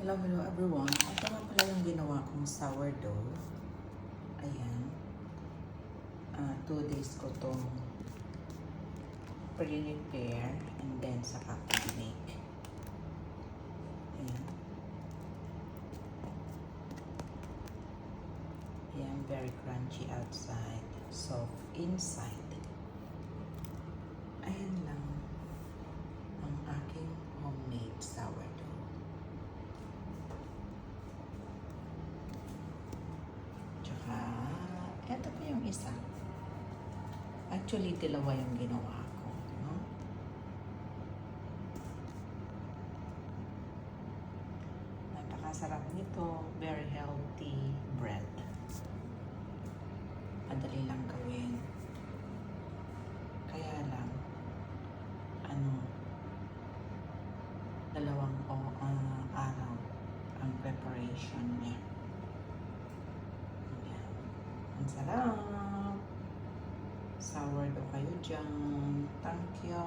Hello everyone. Ito nga pala yung ginawa kong sourdough. Ayan. 2 days ko itong prepare and then saka ko make. Ayan. Ayan, very crunchy outside, soft inside. Ayan lang ang aking homemade sourdough. Ito pa yung isa. Actually, dalawa yung ginawa ko. No? Napakasarap nito. Very healthy bread. Madali lang gawin. Kaya lang, dalawang araw ang preparation niya. Ang sarap! Sourdough kayo dyan. Thank you!